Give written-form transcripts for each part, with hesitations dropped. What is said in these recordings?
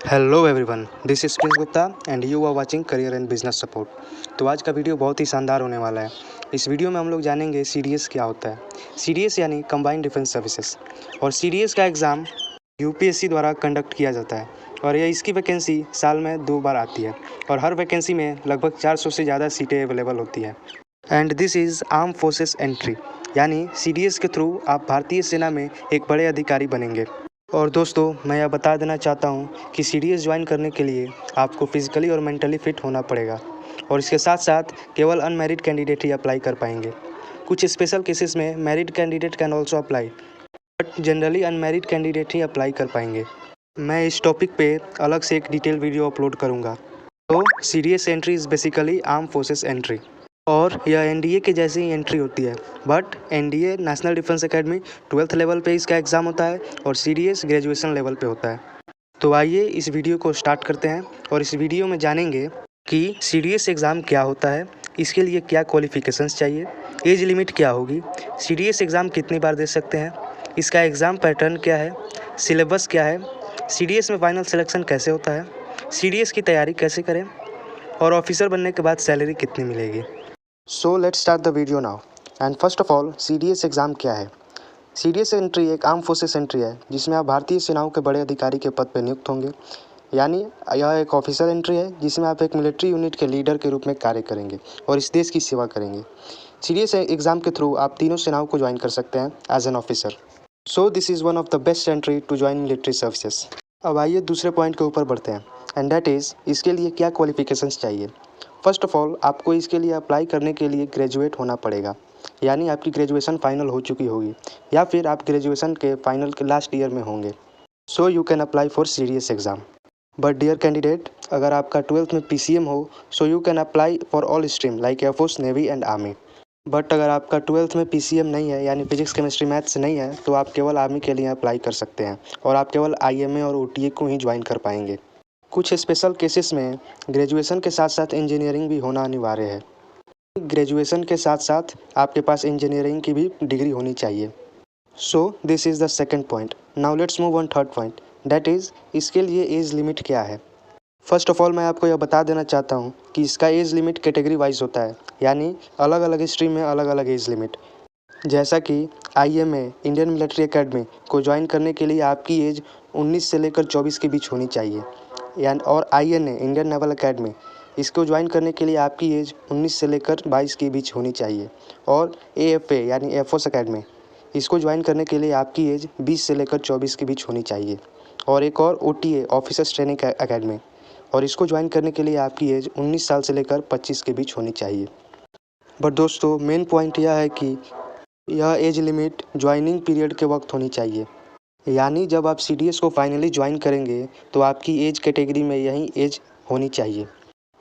Hello everyone, this is Prince Gupta and you are watching career and business support. तो आज का video बहुत ही शानदार होने वाला है। इस वीडियो में हम लोग जानेंगे सीडीएस क्या होता है। सीडीएस यानी कंबाइंड डिफेंस सर्विसेज, और सीडीएस का एग्ज़ाम यूपीएससी द्वारा कंडक्ट किया जाता है और यह इसकी वैकेंसी साल में 2 बार आती है और हर वैकेंसी में लगभग 400 से ज़्यादा सीटें अवेलेबल होती है। And this is arm forces entry, यानी सीडीएस के थ्रू आप भारतीय सेना में एक बड़े अधिकारी बनेंगे। और दोस्तों, मैं यह बता देना चाहता हूँ कि सीडीएस ज्वाइन करने के लिए आपको फिजिकली और मेंटली फिट होना पड़ेगा और इसके साथ साथ केवल अनमैरिड कैंडिडेट ही अप्लाई कर पाएंगे। कुछ स्पेशल केसेस में married candidate can also apply, but generally unmarried candidate he apply कर पाएंगे। मैं इस टॉपिक पे अलग से एक डिटेल वीडियो अपलोड करूँगा। तो CDS entry is basically arm forces entry, और यह एनडीए के जैसी ही एंट्री होती है, but NDA national defence academy 12th level पे इसका एग्ज़ाम होता है और सीडीएस ग्रेजुएशन लेवल पे होता है। तो आइए इस वीडियो को स्टार्ट करते हैं और इस वीडियो में जानेंगे कि सीडीएस एग्ज़ाम क्या होता है, इसके लिए क्या क्वालिफ़िकेशंस चाहिए, एज लिमिट क्या होगी, सीडीएस एग्ज़ाम कितनी बार दे सकते हैं, इसका एग्ज़ाम पैटर्न क्या है, सिलेबस क्या है, सीडीएस में फाइनल सिलेक्शन कैसे होता है, सीडीएस की तैयारी कैसे करें और ऑफिसर बनने के बाद सैलरी कितनी मिलेगी। So let's start the video now. And first of all, CDS exam क्या है। सीडीएस एंट्री एक आर्म फोर्सेस एंट्री है जिसमें आप भारतीय सेनाओं के बड़े अधिकारी के पद पर नियुक्त होंगे, यानी यह एक ऑफिसर एंट्री है जिसमें आप एक मिलिट्री यूनिट के लीडर के रूप में कार्य करेंगे और इस देश की सेवा करेंगे। सीडीएस एग्ज़ाम के थ्रू आप तीनों सेनाओं को ज्वाइन कर सकते हैं as an officer. So this is one of the best entry to join military services. अब आइए दूसरे पॉइंट के ऊपर बढ़ते हैं, एंड दैट इज़ इसके लिए क्या क्वालिफिकेशंस चाहिए। फर्स्ट ऑफ ऑल, आपको इसके लिए अप्लाई करने के लिए ग्रेजुएट होना पड़ेगा, यानी आपकी ग्रेजुएशन फाइनल हो चुकी होगी या फिर आप ग्रेजुएशन के फाइनल के लास्ट ईयर में होंगे। So you can apply for CDS exam. But dear candidate, अगर आपका 12th में पीसीएम हो so you can apply for all stream like air force, navy and army. But अगर आपका 12th में पीसीएम नहीं है, यानी फिजिक्स केमिस्ट्री मैथ्स नहीं है, तो आप केवल आर्मी के लिए अप्लाई कर सकते हैं और आप केवल आईएमए और ओटीए को ही ज्वाइन कर पाएंगे। कुछ स्पेशल केसेस में ग्रेजुएशन के साथ साथ इंजीनियरिंग भी होना अनिवार्य है। ग्रेजुएशन के साथ साथ आपके पास इंजीनियरिंग की भी डिग्री होनी चाहिए। सो this is the second point. Now let's move on third point, that is इसके लिए एज लिमिट क्या है। फर्स्ट ऑफ ऑल, मैं आपको यह बता देना चाहता हूँ कि इसका एज लिमिट कैटेगरी वाइज होता है, यानी अलग अलग स्ट्रीम में अलग अलग एज लिमिट। जैसा कि आईएमए इंडियन मिलिट्री एकेडमी को ज्वाइन करने के लिए आपकी एज 19 से लेकर 24 के बीच होनी चाहिए, और आईएनए इंडियन नेवल एकेडमी इसको ज्वाइन करने के लिए आपकी एज 19 से लेकर 22 के बीच होनी चाहिए, और एएफए यानी एयरफोर्स एकेडमी इसको ज्वाइन करने के लिए आपकी एज 20 से लेकर 24 के बीच होनी चाहिए, और एक और ओटीए ऑफिसर्स ट्रेनिंग एकेडमी, और इसको ज्वाइन करने के लिए आपकी एज 19 साल से लेकर 25 के बीच होनी चाहिए। बट दोस्तों, मेन पॉइंट यह है कि यह एज लिमिट ज्वाइनिंग पीरियड के वक्त होनी चाहिए, यानी जब आप सीडीएस को फाइनली ज्वाइन करेंगे तो आपकी एज कैटेगरी में यही एज होनी चाहिए,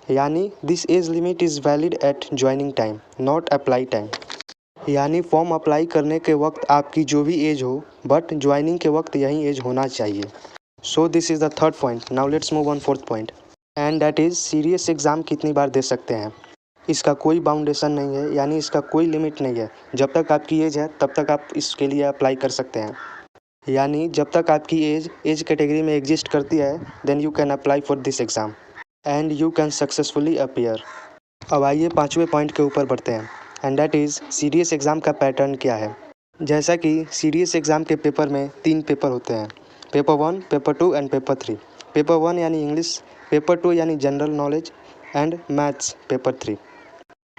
यानी this age limit is valid at joining time not apply time, यानी फॉर्म अप्लाई करने के वक्त आपकी जो भी एज हो, बट ज्वाइनिंग के वक्त यही एज होना चाहिए। सो this is the third point. Now let's move on fourth point, and that is CDS exam कितनी बार दे सकते हैं। इसका कोई बाउंडेशन नहीं है, यानी इसका कोई लिमिट नहीं है। जब तक आपकी एज है तब तक आप इसके लिए अप्लाई कर सकते हैं, यानी जब तक आपकी एज कैटेगरी में एग्जिस्ट करती है then you can apply for this exam and you can successfully appear. अब आइए पाँचवें पॉइंट के ऊपर बढ़ते हैं, and that is CDS exam का पैटर्न क्या है। जैसा कि सीडीएस एग्ज़ाम के पेपर में 3 पेपर होते हैं, paper 1, paper 2 and paper 3। Paper 1 यानी इंग्लिश, पेपर 2 यानी general knowledge and maths paper 3,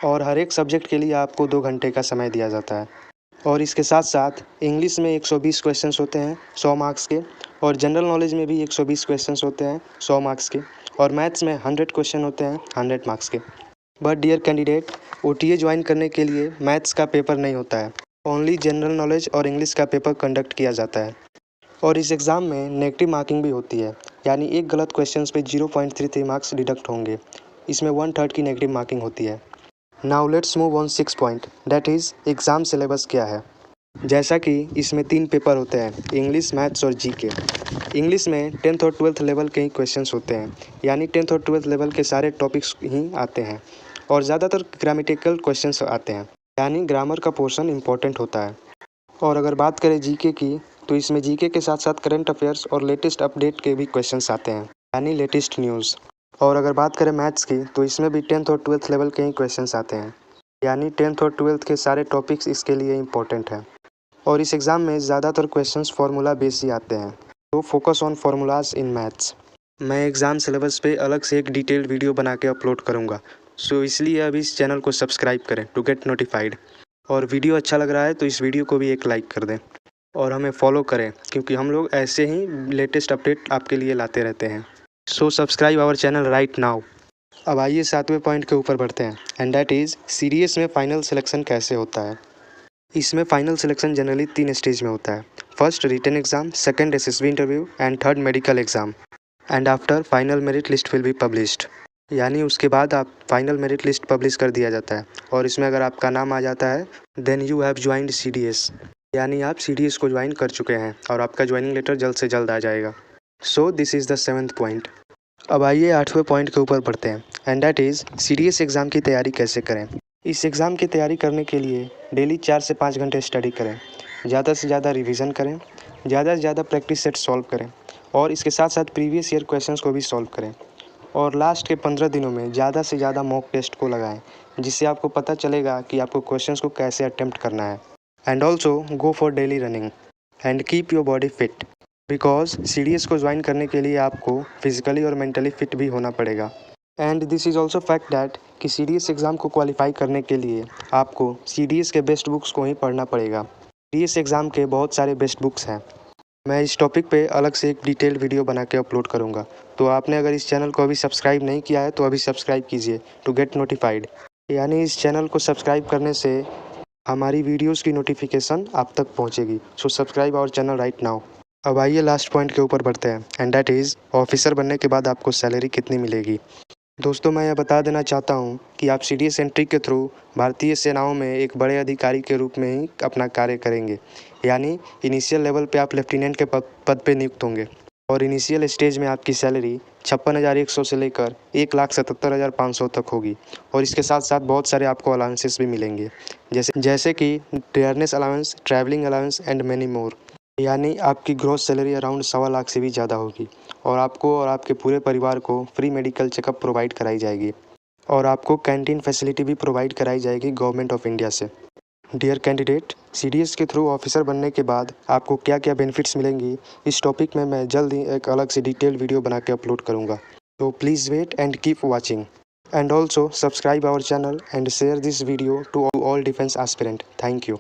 और हर एक सब्जेक्ट के लिए आपको 2 घंटे का समय दिया जाता है। और इसके साथ साथ इंग्लिश में 120 क्वेश्चंस होते हैं 100 मार्क्स के, और जनरल नॉलेज में भी 120 क्वेश्चंस होते हैं 100 मार्क्स के, और मैथ्स में 100 क्वेश्चन होते हैं 100 मार्क्स के। But dear candidate, OTA join करने के लिए मैथ्स का पेपर नहीं होता है, ओनली जनरल नॉलेज और इंग्लिश का पेपर कंडक्ट किया जाता है। और इस एग्ज़ाम में नेगेटिव मार्किंग भी होती है, यानी एक गलत क्वेश्चन पे 0.33 मार्क्स डिडक्ट होंगे। इसमें 1/3 की नेगेटिव मार्किंग होती है। Now let's move on 6 point, that is exam syllabus क्या है। जैसा कि इसमें 3 पेपर होते हैं, इंग्लिश, मैथ्स और जीके। इंग्लिश में 10th और 12th लेवल के ही क्वेश्चंस होते हैं, यानी 10th और 12th लेवल के सारे टॉपिक्स ही आते हैं, और ज़्यादातर ग्रामेटिकल क्वेश्चंस आते हैं, यानी ग्रामर का पोर्शन इंपॉर्टेंट होता है। और अगर बात करें जीके की, तो इसमें जीके के साथ साथ करंट अफेयर्स और लेटेस्ट अपडेट के भी क्वेश्चंस आते हैं। यानी लेटेस्ट न्यूज़। और अगर बात करें मैथ्स की तो इसमें भी 10th और 12th लेवल के ही क्वेश्चंस आते हैं, यानी 10th और 12th के सारे टॉपिक्स इसके लिए इम्पोर्टेंट हैं। और इस एग्ज़ाम में ज़्यादातर क्वेश्चंस फार्मूला बेस ही आते हैं, तो focus on formulas in maths. मैं एग्ज़ाम सिलेबस पे अलग से एक डिटेल्ड वीडियो बना के अपलोड करूँगा, सो इसलिए अब इस चैनल को सब्सक्राइब करें टू गेट नोटिफाइड। और वीडियो अच्छा लग रहा है तो इस वीडियो को भी एक लाइक कर दें और हमें फॉलो करें, क्योंकि हम लोग ऐसे ही लेटेस्ट अपडेट आपके लिए लाते रहते हैं। So subscribe our channel right now. अब आइए 7वें पॉइंट के ऊपर बढ़ते हैं, एंड दैट इज़ सीडीएस में फाइनल सिलेक्शन कैसे होता है। इसमें फाइनल सिलेक्शन जनरली 3 स्टेज में होता है। First written exam, second SSB interview and third medical exam. And after final merit list will be published, यानी उसके बाद आप फाइनल मेरिट लिस्ट पब्लिश कर दिया जाता है और इसमें अगर आपका नाम आ जाता है then you have joined CDS, यानी आप सीडीएस को ज्वाइन कर चुके हैं और आपका ज्वाइनिंग लेटर जल्द से जल्द आ जाएगा। सो this is the 7th point. अब आइए 8वें पॉइंट के ऊपर बढ़ते हैं, and that is CDS exam की तैयारी कैसे करें। इस एग्ज़ाम की तैयारी करने के लिए डेली 4 से 5 घंटे स्टडी करें, ज़्यादा से ज़्यादा रिवीजन करें, ज़्यादा से ज़्यादा प्रैक्टिस सेट सॉल्व करें और इसके साथ साथ प्रीवियस ईयर क्वेश्चंस को भी सॉल्व करें। और लास्ट के 15 दिनों में ज़्यादा से ज़्यादा मॉक टेस्ट को लगाएं, जिससे आपको पता चलेगा कि आपको क्वेश्चंस को कैसे अटेम्प्ट करना है। And also go for daily running and keep your body fit, because CDS को ज्वाइन करने के लिए आपको फिजिकली और मेंटली फिट भी होना पड़ेगा। And this is also fact that कि सीडीएस एग्ज़ाम को क्वालिफाई करने के लिए आपको सीडीएस के बेस्ट बुक्स को ही पढ़ना पड़ेगा। सीडीएस एग्ज़ाम के बहुत सारे बेस्ट बुक्स हैं, मैं इस टॉपिक पे अलग से एक डिटेल्ड वीडियो बना के अपलोड करूँगा। तो आपने अगर इस चैनल को अभी सब्सक्राइब नहीं किया है तो अभी सब्सक्राइब कीजिए टू गेट नोटिफाइड, यानी इस चैनल को सब्सक्राइब करने से हमारी वीडियोस की नोटिफिकेशन आप तक पहुंचेगी। So subscribe our channel right now. अब आइए लास्ट पॉइंट के ऊपर बढ़ते हैं, एंड दैट इज़ ऑफिसर बनने के बाद आपको सैलरी कितनी मिलेगी। दोस्तों, मैं यह बता देना चाहता हूं कि आप सीडीएस एंट्री के थ्रू भारतीय सेनाओं में एक बड़े अधिकारी के रूप में ही अपना कार्य करेंगे, यानी इनिशियल लेवल पे आप लेफ्टिनेंट के पद पे नियुक्त होंगे और इनिशियल स्टेज में आपकी सैलरी 56,100 से लेकर 1,77,500 तक होगी। और इसके साथ साथ बहुत सारे आपको अलाउंसेस भी मिलेंगे, जैसे कि dearness allowance, travelling allowance and many more, यानी आपकी ग्रॉस सैलरी अराउंड 1.25 लाख से भी ज़्यादा होगी। और आपको और आपके पूरे परिवार को फ्री मेडिकल चेकअप प्रोवाइड कराई जाएगी और आपको कैंटीन फैसिलिटी भी प्रोवाइड कराई जाएगी गवर्नमेंट ऑफ इंडिया से। डियर कैंडिडेट, सीडीएस के थ्रू ऑफिसर बनने के बाद आपको क्या क्या बेनिफिट्स मिलेंगी, इस टॉपिक में मैं जल्द ही एक अलग से डिटेल वीडियो बना के अपलोड करूँगा। तो please wait and keep watching, and also subscribe our channel and share this video to all defence aspirant. Thank you.